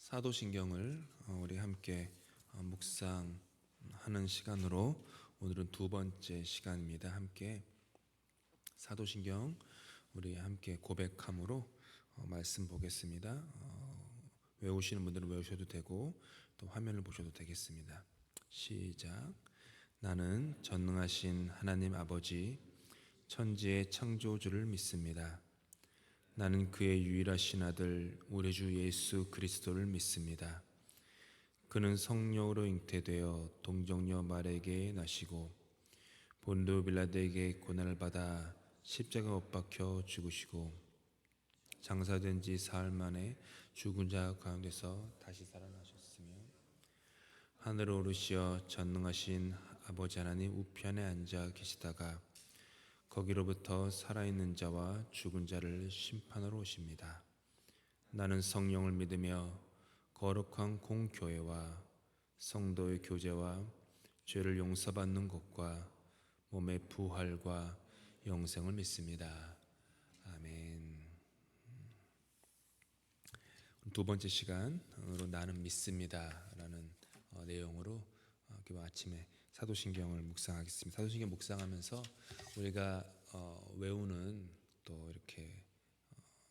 사도신경을 우리 함께 묵상하는 시간으로 오늘은 두 번째 시간입니다. 함께 사도신경 우리 함께 고백함으로 말씀 보겠습니다. 외우시는 분들은 외우셔도 되고 또 화면을 보셔도 되겠습니다. 시작. 나는 전능하신 하나님 아버지 천지의 창조주를 믿습니다. 나는 그의 유일하신 아들 우리 주 예수 그리스도를 믿습니다. 그는 성령으로 잉태되어 동정녀 마리아에게 나시고 본도 빌라도에게 고난을 받아 십자가 못 박혀 죽으시고 장사된 지 사흘 만에 죽은 자 가운데서 다시 살아나셨으며 하늘로 오르시어 전능하신 아버지 하나님 우편에 앉아 계시다가 거기로부터 살아있는 자와 죽은 자를 심판하러 오십니다. 나는 성령을 믿으며 거룩한 공교회와 성도의 교제와 죄를 용서받는 것과 몸의 부활과 영생을 믿습니다. 아멘. 두 번째 시간으로 나는 믿습니다라는 내용으로 아침에 사도신경을 묵상하겠습니다. 사도신경 묵상하면서 우리가 외우는 또 이렇게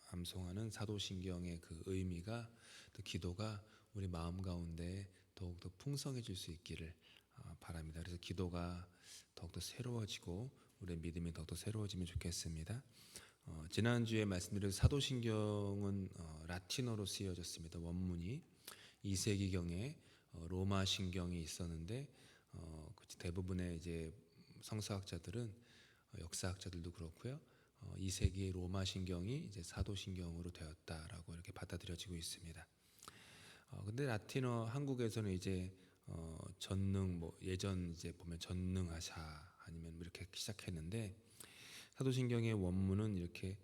암송하는 사도신경의 그 의미가 또 기도가 우리 마음 가운데 더욱더 풍성해질 수 있기를 바랍니다. 그래서 기도가 더욱더 새로워지고 우리의 믿음이 더욱더 새로워지면 좋겠습니다. 지난주에 말씀드린 사도신경은 라틴어로 쓰여졌습니다. 원문이 2세기경에 로마 신경이 있었는데 대부분의 이제 성서학자들은 역사학자들도 그렇고요. 2세기의 로마 신경이 이제 사도신경으로 되었다라고 이렇게 받아들여지고 있습니다. 근데 라틴어 한국에서는 이제 전능 예전 이제 보면 전능하사 아니면 이렇게 시작했는데 사도신경의 원문은 이렇게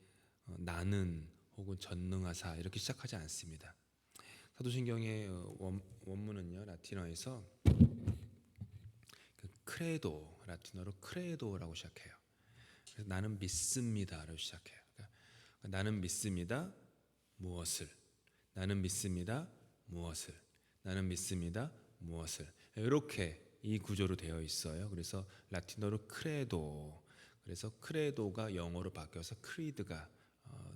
나는 혹은 전능하사 이렇게 시작하지 않습니다. 사도신경의 원문은요 라틴어에서 크레도 라틴어로 크레도라고 시작해요. 그래서 나는 믿습니다라고 시작해요. 그러니까 나는 믿습니다. 무엇을? 나는 믿습니다. 무엇을? 나는 믿습니다. 무엇을? 이렇게 이 구조로 되어 있어요. 그래서 라틴어로 크레도. 그래서 크레도가 영어로 바뀌어서 크리드가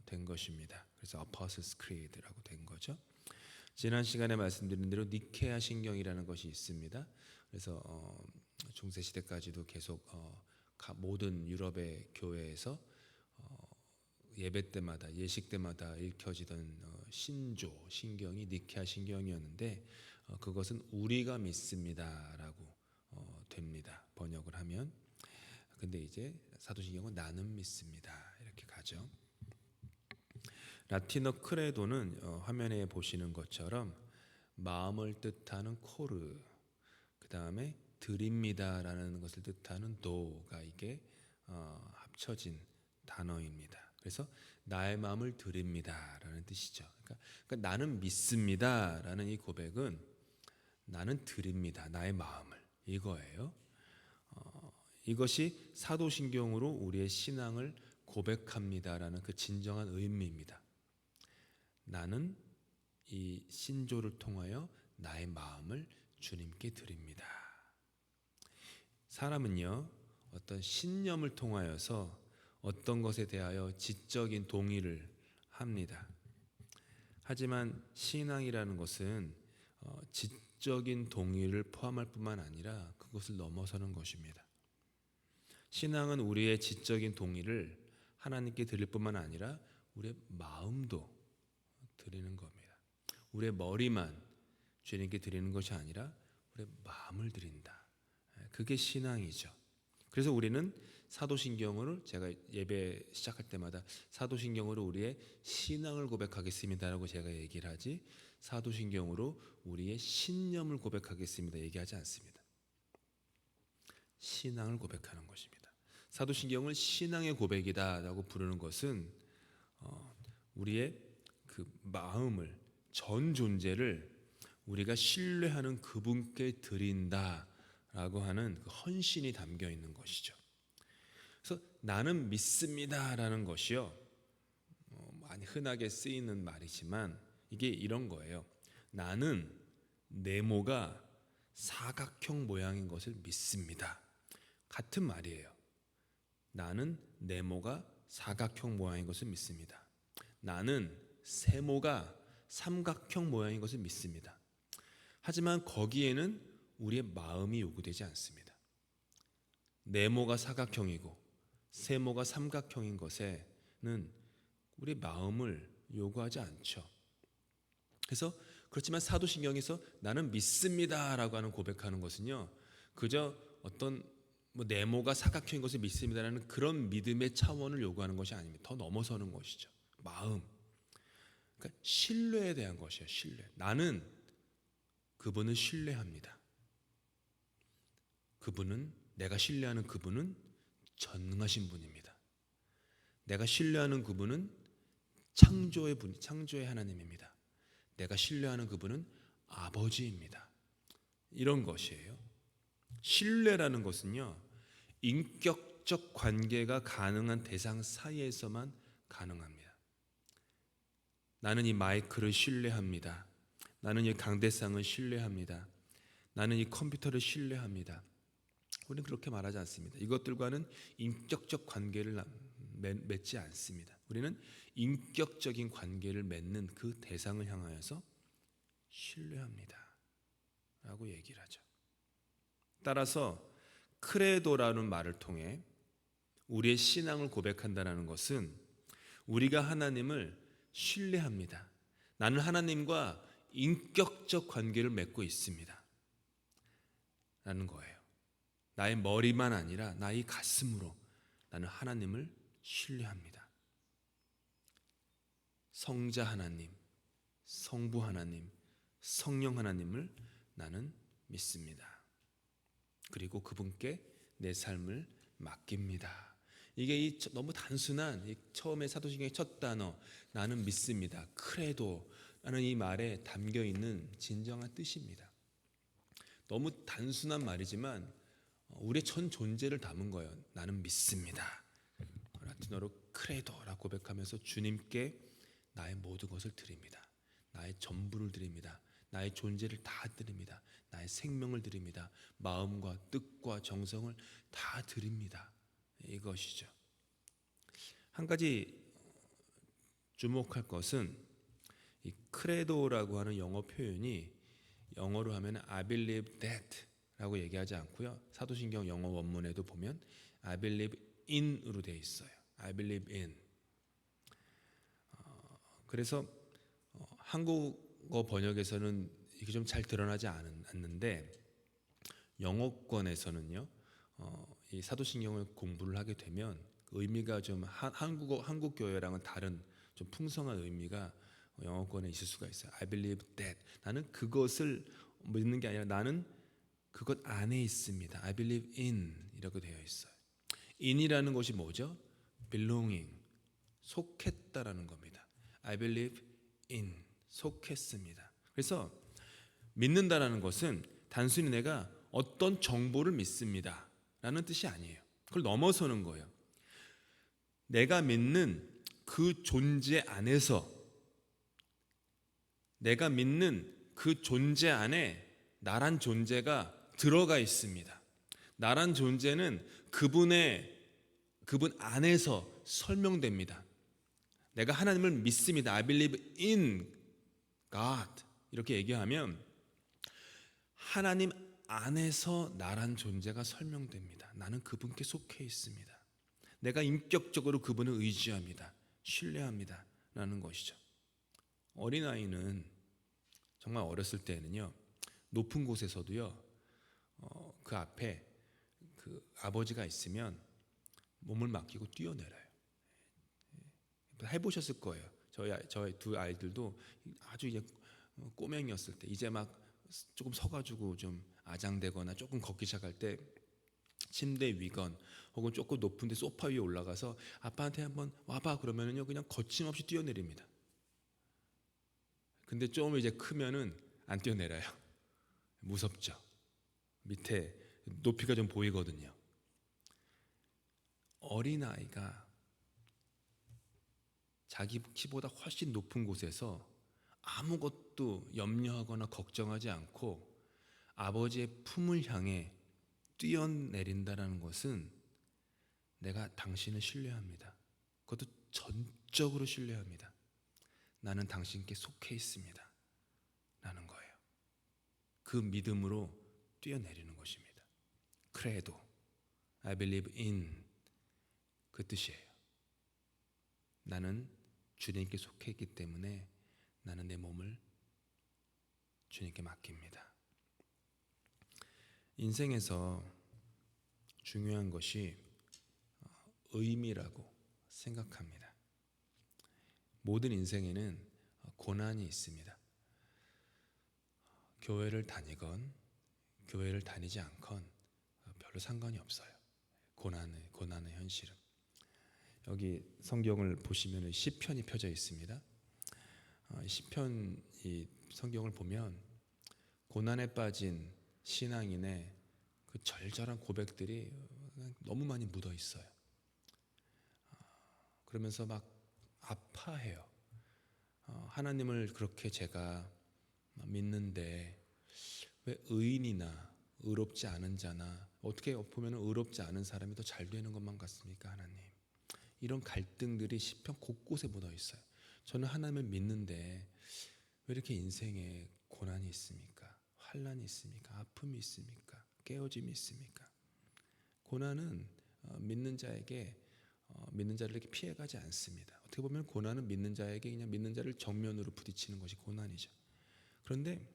된 것입니다. 그래서 Apostles' Creed라고 된 거죠. 지난 시간에 말씀드린 대로 니케아 신경이라는 것이 있습니다. 그래서 중세 시대까지도 계속 모든 유럽의 교회에서 예배 때마다 예식 때마다 읽혀지던 신경이 니케아 신경이었는데 그것은 우리가 믿습니다라고 됩니다. 번역을 하면. 근데 이제 사도신경은 나는 믿습니다 이렇게 가죠. 라틴어 크레도는 화면에 보시는 것처럼 마음을 뜻하는 코르, 그 다음에 드립니다라는 것을 뜻하는 도가 이게 합쳐진 단어입니다. 그래서 나의 마음을 드립니다라는 뜻이죠. 그러니까 나는 믿습니다라는 이 고백은 나는 드립니다. 나의 마음을 이거예요. 이것이 사도신경으로 우리의 신앙을 고백합니다라는 그 진정한 의미입니다. 나는 이 신조를 통하여 나의 마음을 주님께 드립니다. 사람은요 어떤 신념을 통하여서 어떤 것에 대하여 지적인 동의를 합니다. 하지만 신앙이라는 것은 지적인 동의를 포함할 뿐만 아니라 그것을 넘어서는 것입니다. 신앙은 우리의 지적인 동의를 하나님께 드릴 뿐만 아니라 우리의 마음도 드리는 겁니다. 우리의 머리만 주님께 드리는 것이 아니라 우리의 마음을 드린다. 그게 신앙이죠. 그래서 우리는 사도신경으로 제가 예배 시작할 때마다 사도신경으로 우리의 신앙을 고백하겠습니다라고 제가 얘기를 하지 사도신경으로 우리의 신념을 고백하겠습니다 얘기하지 않습니다. 신앙을 고백하는 것입니다. 사도신경을 신앙의 고백이다라고 부르는 것은 우리의 그 마음을 전 존재를 우리가 신뢰하는 그분께 드린다라고 하는 그 헌신이 담겨 있는 것이죠. 그래서 나는 믿습니다라는 것이요 많이 흔하게 쓰이는 말이지만 이게 이런 거예요. 나는 네모가 사각형 모양인 것을 믿습니다. 같은 말이에요. 나는 네모가 사각형 모양인 것을 믿습니다. 나는 세모가 삼각형 모양인 것을 믿습니다. 하지만 거기에는 우리의 마음이 요구되지 않습니다. 네모가 사각형이고 세모가 삼각형인 것에는 우리의 마음을 요구하지 않죠. 그래서 그렇지만 사도신경에서 나는 믿습니다라고 하는 고백하는 것은요, 그저 어떤 네모가 사각형인 것을 믿습니다라는 그런 믿음의 차원을 요구하는 것이 아닙니다. 더 넘어서는 것이죠. 마음, 그러니까 신뢰에 대한 것이에요. 신뢰. 나는 그분을 신뢰합니다. 내가 신뢰하는 그분은 전능하신 분입니다. 내가 신뢰하는 그분은 창조의 하나님입니다. 내가 신뢰하는 그분은 아버지입니다. 이런 것이에요. 신뢰라는 것은요, 인격적 관계가 가능한 대상 사이에서만 가능합니다. 나는 이 마이크를 신뢰합니다. 나는 이 강대상을 신뢰합니다. 나는 이 컴퓨터를 신뢰합니다. 우리는 그렇게 말하지 않습니다. 이것들과는 인격적 관계를 맺지 않습니다. 우리는 인격적인 관계를 맺는 그 대상을 향하여서 신뢰합니다 라고 얘기를 하죠. 따라서 크레도라는 말을 통해 우리의 신앙을 고백한다는 것은 우리가 하나님을 신뢰합니다. 나는 하나님과 인격적 관계를 맺고 있습니다 라는 거예요. 나의 머리만 아니라 나의 가슴으로 나는 하나님을 신뢰합니다. 성자 하나님, 성부 하나님, 성령 하나님을 나는 믿습니다. 그리고 그분께 내 삶을 맡깁니다. 이게 너무 단순한 처음에 사도신경의 첫 단어 나는 믿습니다. 크레도라는 이 말에 담겨 있는 진정한 뜻입니다. 너무 단순한 말이지만 우리의 전 존재를 담은 거예요. 나는 믿습니다. 라틴어로 크레도라고 고백하면서 주님께 나의 모든 것을 드립니다. 나의 전부를 드립니다. 나의 존재를 다 드립니다. 나의 생명을 드립니다. 마음과 뜻과 정성을 다 드립니다. 이것이죠. 한 가지 주목할 것은 이 크레도라고 하는 영어 표현이 영어로 하면 I believe that 라고 얘기하지 않고요. 사도신경 영어 원문에도 보면 I believe in으로 되어 있어요. I believe in. 그래서 한국어 번역에서는 이게 좀 잘 드러나지 않는데 영어권에서는요, 이 사도신경을 공부를 하게 되면 그 의미가 좀 한국 교회랑은 다른 좀 풍성한 의미가 영어권에 있을 수가 있어요. I believe that. 나는 그것을 믿는 게 아니라 나는 그것 안에 있습니다. I believe in 이라고 되어 있어요. in이라는 것이 뭐죠? belonging, 속했다라는 겁니다. I believe in, 속했습니다. 그래서 믿는다라는 것은 단순히 내가 어떤 정보를 믿습니다 라는 뜻이 아니에요. 그걸 넘어서는 거예요. 내가 믿는 그 존재 안에서, 내가 믿는 그 존재 안에 나란 존재가 들어가 있습니다. 나란 존재는 그분 안에서 설명됩니다. 내가 하나님을 믿습니다. I believe in God 이렇게 얘기하면 하나님 안에서 나란 존재가 설명됩니다. 나는 그분께 속해 있습니다. 내가 인격적으로 그분을 의지합니다. 신뢰합니다 라는 것이죠. 어린아이는 정말 어렸을 때는요, 높은 곳에서도요, 그 앞에 그 아버지가 있으면 몸을 맡기고 뛰어내려요. 해보셨을 거예요. 저희 두 아이들도 아주 이제 꼬맹이였을 때 이제 막 조금 서가지고 좀 아장되거나 조금 걷기 시작할 때 침대 위건 혹은 조금 높은데 소파 위에 올라가서 아빠한테 한번 와봐 그러면은요 그냥 거침없이 뛰어내립니다. 근데 좀 이제 크면은 안 뛰어내려요. 무섭죠. 밑에 높이가 좀 보이거든요. 어린아이가 자기 키보다 훨씬 높은 곳에서 아무것도 염려하거나 걱정하지 않고 아버지의 품을 향해 뛰어내린다는 것은 내가 당신을 신뢰합니다. 그것도 전적으로 신뢰합니다. 나는 당신께 속해 있습니다. 라는 거예요. 그 믿음으로 뛰어내리는 것입니다. 크레도, I believe in, 그 뜻이에요. 나는 주님께 속해 있기 때문에 나는 내 몸을 주님께 맡깁니다. 인생에서 중요한 것이 의미라고 생각합니다. 모든 인생에는 고난이 있습니다. 교회를 다니건 교회를 다니지 않건 별로 상관이 없어요. 고난의 현실은. 여기 성경을 보시면 시편이 펴져 있습니다. 시편 이 성경을 보면 고난에 빠진 신앙인의 그 절절한 고백들이 너무 많이 묻어 있어요. 그러면서 막 아파해요. 하나님을 그렇게 제가 믿는데 왜 의인이나 의롭지 않은 자나 어떻게 보면 의롭지 않은 사람이 더 잘 되는 것만 같습니까, 하나님? 이런 갈등들이 시편 곳곳에 묻어 있어요. 저는 하나님을 믿는데 왜 이렇게 인생에 고난이 있습니까? 환난이 있습니까? 아픔이 있습니까? 깨어짐이 있습니까? 고난은 믿는 자에게 믿는 자를 이렇게 피해가지 않습니다. 어떻게 보면 고난은 믿는 자에게 그냥 믿는 자를 정면으로 부딪히는 것이 고난이죠. 그런데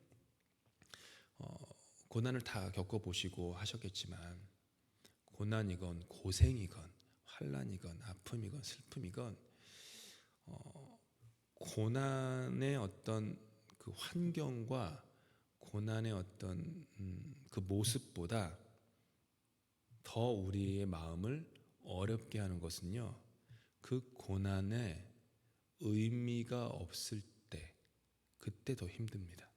고난을 다 겪어보시고 하셨겠지만 고난이건 고생이건 환난이건 아픔이건 슬픔이건 고난의 어떤 그 환경과 고난의 어떤 그 모습보다 더 우리의 마음을 어렵게 하는 것은요, 그 고난에 의미가 없을 때, 그때 더 힘듭니다.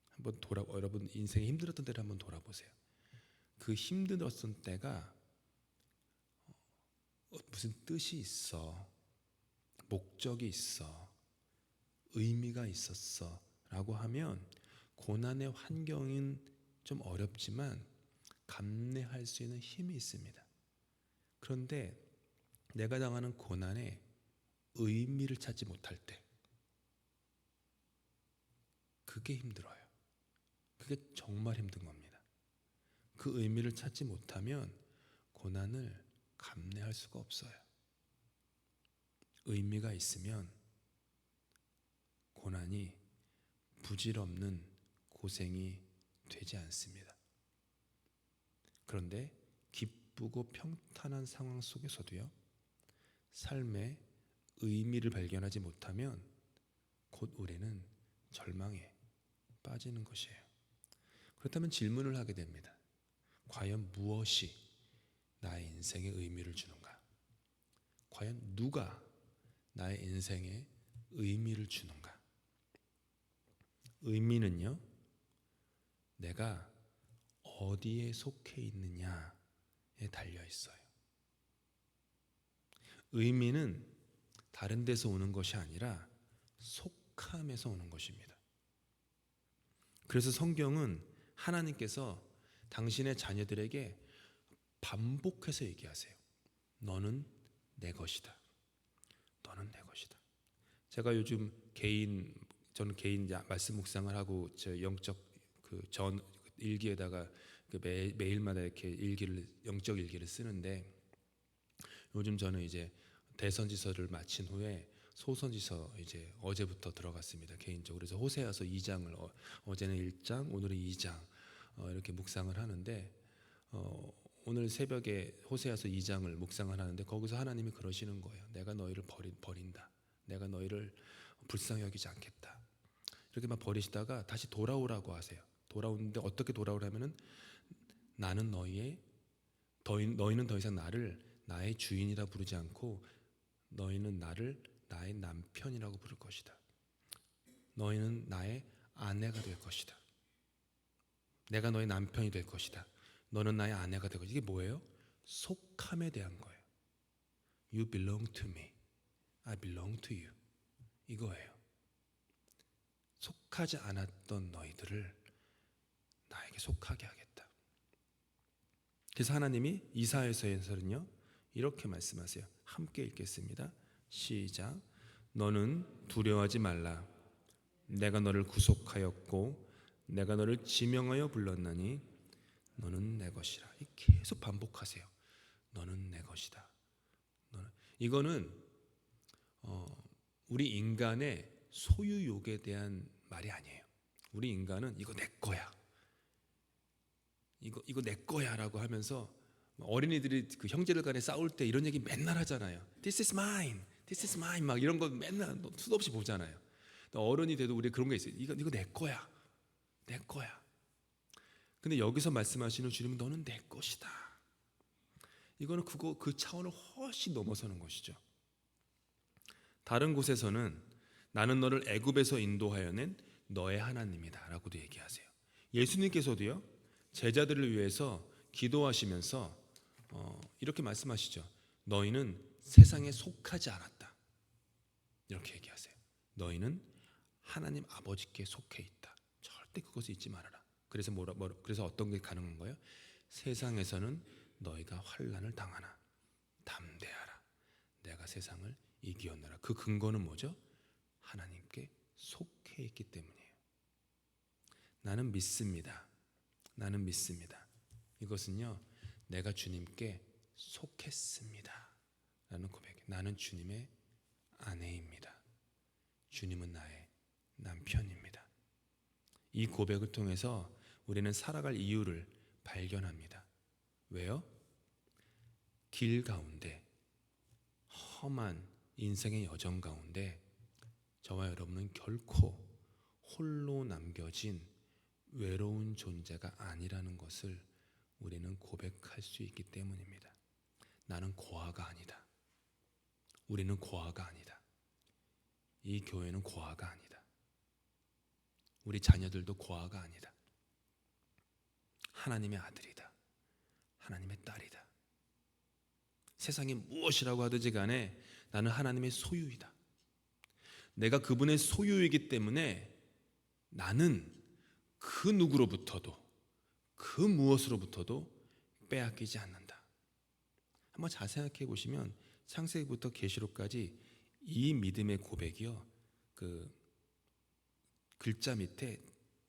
한번 여러분 인생에 힘들었던 때를 한번 돌아보세요. 그 힘들었던 때가 무슨 뜻이 있어, 목적이 있어, 의미가 있었어 라고 하면 고난의 환경은 좀 어렵지만 감내할 수 있는 힘이 있습니다. 그런데 내가 당하는 고난에 의미를 찾지 못할 때 그게 힘들어요. 그게 정말 힘든 겁니다. 그 의미를 찾지 못하면 고난을 감내할 수가 없어요. 의미가 있으면 고난이 부질없는 고생이 되지 않습니다. 그런데 기쁘고 평탄한 상황 속에서도요, 삶의 의미를 발견하지 못하면 곧 우리는 절망에 빠지는 것이에요. 그렇다면 질문을 하게 됩니다. 과연 무엇이 나의 인생에 의미를 주는가? 과연 누가 나의 인생에 의미를 주는가? 의미는요, 내가 어디에 속해 있느냐에 달려 있어요. 의미는 다른 데서 오는 것이 아니라 속함에서 오는 것입니다. 그래서 성경은 하나님께서 당신의 자녀들에게 반복해서 얘기하세요. 너는 내 것이다. 너는 내 것이다. 제가 요즘 저는 개인 말씀 묵상을 하고 저 영적 그 전 일기에다가 그 매일마다 이렇게 영적 일기를 쓰는데, 요즘 저는 이제 대선지서를 마친 후에 소선지서 이제 어제부터 들어갔습니다. 개인적으로. 그래서 호세아서 2장을 어제는 1장, 오늘은 2장 이렇게 묵상을 하는데, 오늘 새벽에 호세아서 2장을 묵상을 하는데 거기서 하나님이 그러시는 거예요. 내가 너희를 버린다. 내가 너희를 불쌍히 여기지 않겠다. 이렇게 막 버리시다가 다시 돌아오라고 하세요. 돌아오는데 어떻게 돌아오라면은 나는 너희는 더 이상 나를 나의 주인이라 부르지 않고 너희는 나를 나의 남편이라고 부를 것이다. 너희는 나의 아내가 될 것이다. 내가 너의 남편이 될 것이다. 너는 나의 아내가 될 것이다. 이게 뭐예요? 속함에 대한 거예요. You belong to me. I belong to you. 이거예요. 속하지 않았던 너희들을 나에게 속하게 하겠다. 그래서 하나님이 이사야서에서는요 이렇게 말씀하세요. 함께 읽겠습니다. 시작. 너는 두려워하지 말라. 내가 너를 구속하였고 내가 너를 지명하여 불렀나니 너는 내 것이라. 계속 반복하세요. 너는 내 것이다. 이거는 우리 인간의 소유욕에 대한 말이 아니에요. 우리 인간은 이거 내 거야. 이거 내 거야라고 하면서 어린이들이 그 형제들 간에 싸울 때 이런 얘기 맨날 하잖아요. This is mine, this is mine 막 이런 거 맨날 수도 없이 보잖아요. 어른이 돼도 우리 그런 게 있어요. 이거 내 거야, 내 거야. 근데 여기서 말씀하시는 주님은 너는 내 것이다. 이거는 그 차원을 훨씬 넘어서는 것이죠. 다른 곳에서는 나는 너를 애굽에서 인도하여 낸 너의 하나님이다라고도 얘기하세요. 예수님께서도요 제자들을 위해서 기도하시면서 이렇게 말씀하시죠. 너희는 세상에 속하지 않았다. 이렇게 얘기하세요. 너희는 하나님 아버지께 속해 있다. 절대 그것을 잊지 말아라. 그래서 그래서 어떤 게 가능한 거예요? 세상에서는 너희가 환난을 당하나 담대하라. 내가 세상을 이기었노라. 그 근거는 뭐죠? 하나님께 속해 있기 때문이에요. 나는 믿습니다. 나는 믿습니다. 이것은요 내가 주님께 속했습니다 라는 고백. 나는 주님의 아내입니다. 주님은 나의 남편입니다. 이 고백을 통해서 우리는 살아갈 이유를 발견합니다. 왜요? 길 가운데 험한 인생의 여정 가운데 저와 여러분은 결코 홀로 남겨진 외로운 존재가 아니라는 것을 우리는 고백할 수 있기 때문입니다. 나는 고아가 아니다. 우리는 고아가 아니다. 이 교회는 고아가 아니다. 우리 자녀들도 고아가 아니다. 하나님의 아들이다. 하나님의 딸이다. 세상이 무엇이라고 하든지 간에 나는 하나님의 소유이다. 내가 그분의 소유이기 때문에 나는 그 누구로부터도 그 무엇으로부터도 빼앗기지 않는다. 한번 잘 생각해 보시면 창세기부터 계시록까지 이 믿음의 고백이요 그 글자 밑에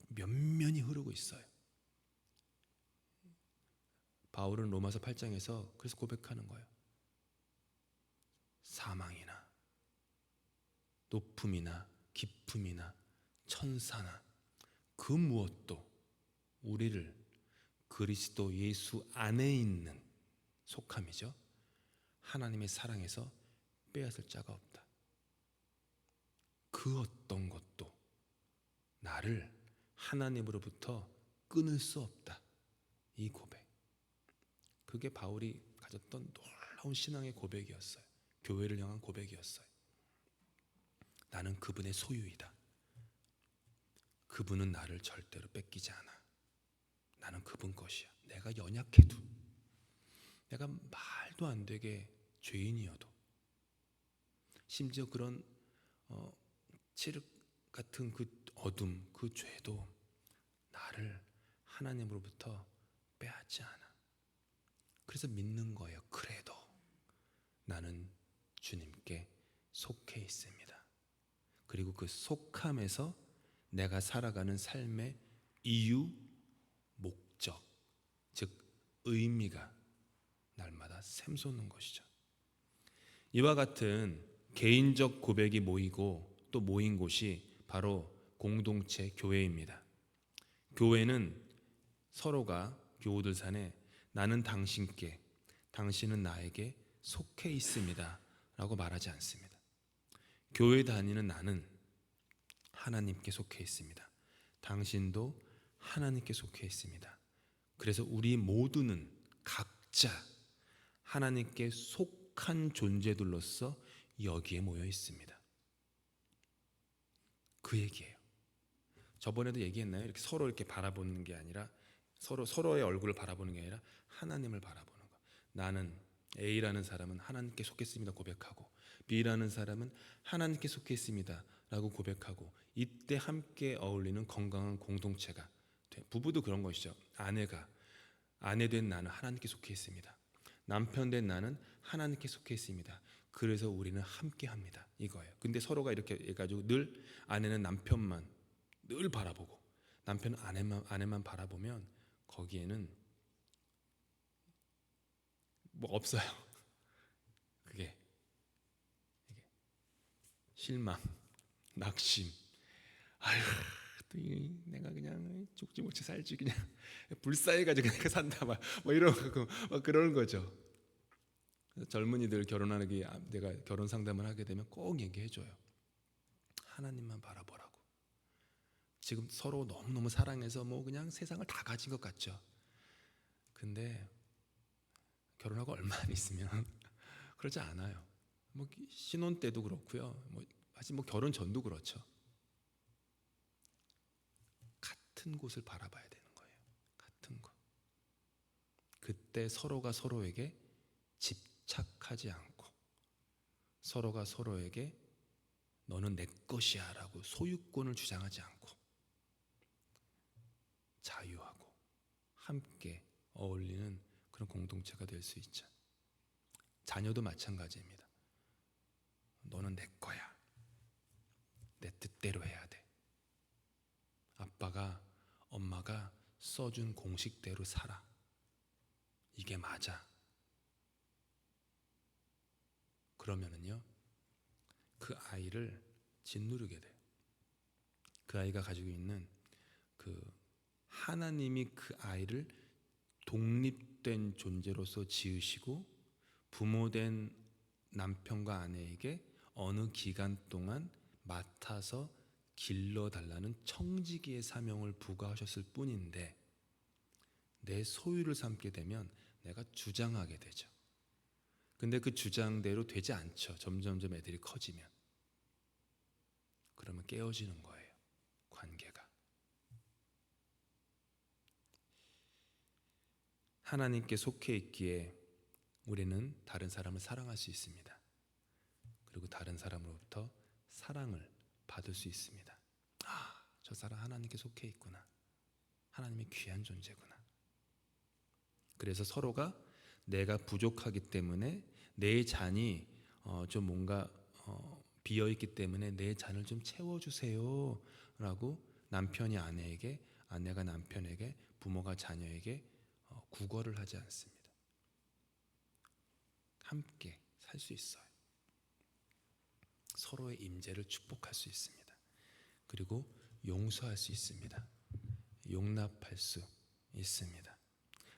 면면이 흐르고 있어요. 바울은 로마서 8장에서 그래서 고백하는 거예요. 사망이나 높음이나 깊음이나 천사나 그 무엇도 우리를 그리스도 예수 안에 있는 속함이죠. 하나님의 사랑에서 빼앗을 자가 없다. 그 어떤 것도 나를 하나님으로부터 끊을 수 없다. 이 고백. 그게 바울이 가졌던 놀라운 신앙의 고백이었어요. 교회를 향한 고백이었어요. 나는 그분의 소유이다. 그분은 나를 절대로 뺏기지 않아. 나는 그분 것이야. 내가 연약해도, 내가 말도 안 되게 죄인이어도, 심지어 그런 칠흑 같은 그 어둠, 그 죄도 나를 하나님으로부터 빼앗지 않아. 그래서 믿는 거예요. 그래도 나는 주님께 속해 있습니다. 그리고 그 속함에서 내가 살아가는 삶의 이유, 목적, 즉 의미가 날마다 샘솟는 것이죠. 이와 같은 개인적 고백이 모이고 또 모인 곳이 바로 공동체 교회입니다. 교회는 서로가 교우들 산에 나는 당신께, 당신은 나에게 속해 있습니다 라고 말하지 않습니다. 교회 다니는 나는 하나님께 속해 있습니다. 당신도 하나님께 속해 있습니다. 그래서 우리 모두는 각자 하나님께 속한 존재들로서 여기에 모여 있습니다. 그 얘기예요. 저번에도 얘기했나요? 이렇게 서로 이렇게 바라보는 게 아니라 서로의 얼굴을 바라보는 게 아니라 하나님을 바라보는 거. 나는 A라는 사람은 하나님께 속해 있습니다 고백하고, B라는 사람은 하나님께 속해 있습니다 라고 고백하고, 이때 함께 어울리는 건강한 공동체가 돼. 부부도 그런 것이죠. 아내 된 나는 하나님께 속해 있습니다. 남편 된 나는 하나님께 속해 있습니다. 그래서 우리는 함께 합니다. 이거예요. 근데 서로가 이렇게 해가지고 늘 아내는 남편만 늘 바라보고 남편은 아내만 바라보면 거기에는 뭐 없어요. 그게 실망, 낙심. 아유, 내가 그냥 죽지 못해 살지 그냥 불쌍해가지고 내가 산다 막 이런 막 그러는 거죠. 젊은이들 결혼하기 내가 결혼 상담을 하게 되면 꼭 얘기해줘요. 하나님만 바라보라고. 지금 서로 너무너무 사랑해서 뭐 그냥 세상을 다 가진 것 같죠. 근데 결혼하고 얼마 안 있으면 그러지 않아요. 뭐 신혼 때도 그렇고요. 사실 결혼 전도 그렇죠. 같은 곳을 바라봐야 되는 거예요. 같은 곳. 그때 서로가 서로에게 집착하지 않고 서로가 서로에게 너는 내 것이야 라고 소유권을 주장하지 않고 자유하고 함께 어울리는 그런 공동체가 될 수 있죠. 자녀도 마찬가지입니다. 너는 내 거야. 내 뜻대로 해야 돼. 아빠가 엄마가 써준 공식대로 살아. 이게 맞아. 그러면은요 그 아이를 짓누르게 돼요. 그 아이가 가지고 있는 그 하나님이 그 아이를 독립된 존재로서 지으시고 부모된 남편과 아내에게 어느 기간 동안 맡아서 길러달라는 청지기의 사명을 부과하셨을 뿐인데, 내 소유를 삼게 되면 내가 주장하게 되죠. 근데 그 주장대로 되지 않죠. 점점점 애들이 커지면. 그러면 깨어지는 거예요. 관계가. 하나님께 속해 있기에 우리는 다른 사람을 사랑할 수 있습니다. 그리고 다른 사람으로부터 사랑을 받을 수 있습니다. 아, 저 사람 하나님께 속해 있구나. 하나님의 귀한 존재구나. 그래서 서로가 내가 부족하기 때문에 내 잔이 좀 뭔가 비어있기 때문에 내 잔을 좀 채워주세요 라고 남편이 아내에게, 아내가 남편에게, 부모가 자녀에게 구걸을 하지 않습니다. 함께 살 수 있어요. 서로의 임재를 축복할 수 있습니다. 그리고 용서할 수 있습니다. 용납할 수 있습니다.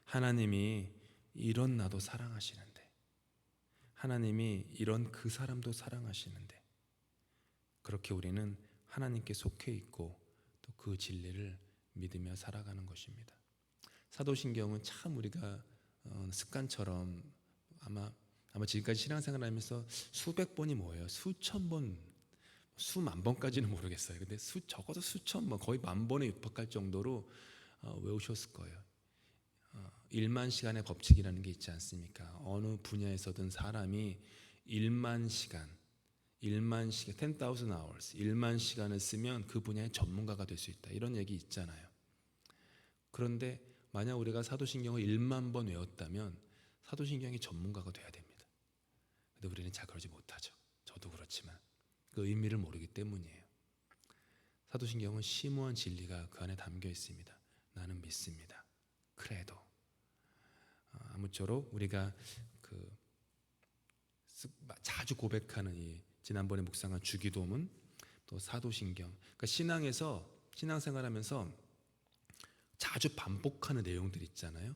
하나님이 이런 나도 사랑하시는데, 하나님이 이런 그 사람도 사랑하시는데, 그렇게 우리는 하나님께 속해 있고 또 그 진리를 믿으며 살아가는 것입니다. 사도신경은 참 우리가 습관처럼 아마 지금까지 신앙생활하면서 수백 번이 뭐예요? 수천 번, 수만 번까지는 모르겠어요. 근데 적어도 수천 번, 거의 만 번에 육박할 정도로 외우셨을 거예요. 1만 시간의 법칙이라는 게 있지 않습니까? 어느 분야에서든 사람이 1만 시간, 10,000 hours, 1만 시간을 쓰면 그 분야의 전문가가 될 수 있다. 이런 얘기 있잖아요. 그런데 만약 우리가 사도신경을 1만 번 외웠다면 사도신경이 전문가가 돼야 됩니다. 근데 우리는 잘 그러지 못하죠. 저도 그렇지만 그 의미를 모르기 때문이에요. 사도신경은 심오한 진리가 그 안에 담겨 있습니다. 나는 믿습니다. 크레도. 아무쪼록 우리가 자주 고백하는 이 지난번에 묵상한 주기도문, 또 사도신경, 그러니까 신앙생활하면서 자주 반복하는 내용들 있잖아요.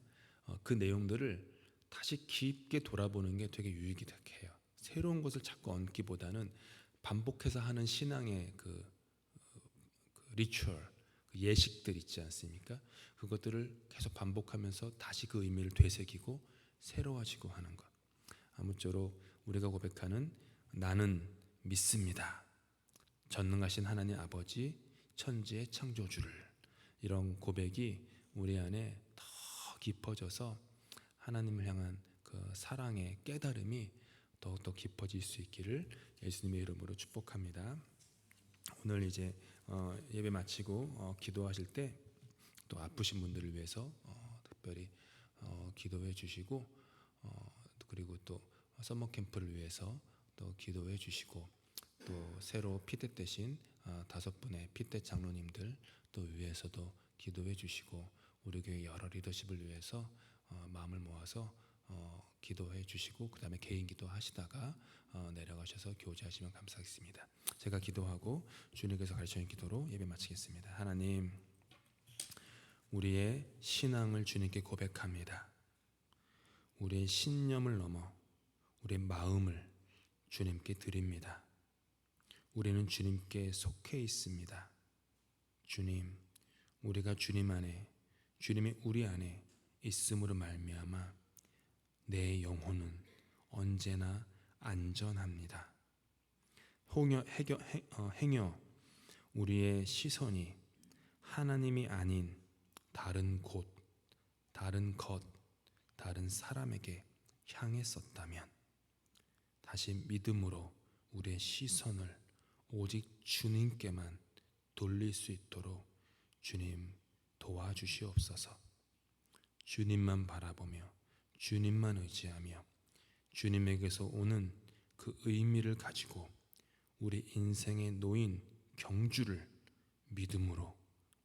그 내용들을 다시 깊게 돌아보는 게 되게 유익이 해요. 새로운 것을 자꾸 얻기보다는 반복해서 하는 신앙의 그 리추얼, 그 예식들 있지 않습니까? 그것들을 계속 반복하면서 다시 그 의미를 되새기고 새로워지고 하는 것. 아무쪼록 우리가 고백하는 나는 믿습니다. 전능하신 하나님 아버지, 천지의 창조주를, 이런 고백이 우리 안에 더 깊어져서 하나님을 향한 그 그 사랑의 깨달음이 더욱더 깊어질 수 있기를 예수님의 이름으로 축복합니다. 오늘 이제 예배 마치고 기도하실 때 또 아프신 분들을 위해서 특별히 기도해 주시고 그리고 또 서머 캠프를 위해서 또 기도해 주시고 또 새로 피대 대신 5분의 피대 장로님들 또 위해서도 기도해 주시고 우리 교회 여러 리더십을 위해서 마음을 모아서 기도해 주시고 그 다음에 개인 기도하시다가 내려가셔서 교제하시면 감사하겠습니다. 제가 기도하고 주님께서 가르쳐주신 기도로 예배 마치겠습니다. 하나님, 우리의 신앙을 주님께 고백합니다. 우리의 신념을 넘어 우리의 마음을 주님께 드립니다. 우리는 주님께 속해 있습니다. 주님, 우리가 주님 안에, 주님이 우리 안에 있음으로 말미암아 내 영혼은 언제나 안전합니다. 행여 우리의 시선이 하나님이 아닌 다른 곳, 다른 것, 다른 사람에게 향했었다면 다시 믿음으로 우리의 시선을 오직 주님께만 돌릴 수 있도록 주님 도와주시옵소서. 주님만 바라보며 주님만 의지하며 주님에게서 오는 그 의미를 가지고 우리 인생에 놓인 경주를 믿음으로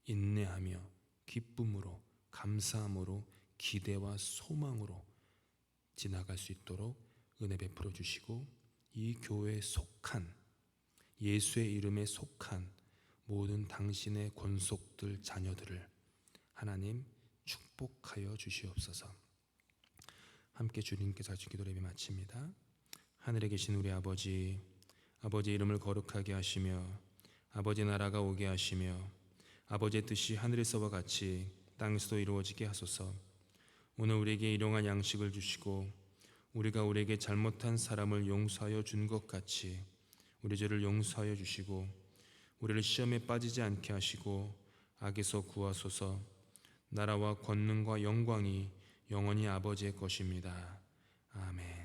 인내하며 기쁨으로 감사함으로 기대와 소망으로 지나갈 수 있도록 은혜 베풀어 주시고 이 교회에 속한 예수의 이름에 속한 모든 당신의 권속들 자녀들을 하나님 축복하여 주시옵소서. 함께 주님께서 하신 기도를 예배 마칩니다. 하늘에 계신 우리 아버지, 아버지의 이름을 거룩하게 하시며 아버지 나라가 오게 하시며 아버지의 뜻이 하늘에서와 같이 땅에서도 이루어지게 하소서. 오늘 우리에게 일용할 양식을 주시고 우리가 우리에게 잘못한 사람을 용서하여 준 것 같이 우리 죄를 용서하여 주시고 우리를 시험에 빠지지 않게 하시고 악에서 구하소서. 나라와 권능과 영광이 영원히 아버지의 것입니다. 아멘.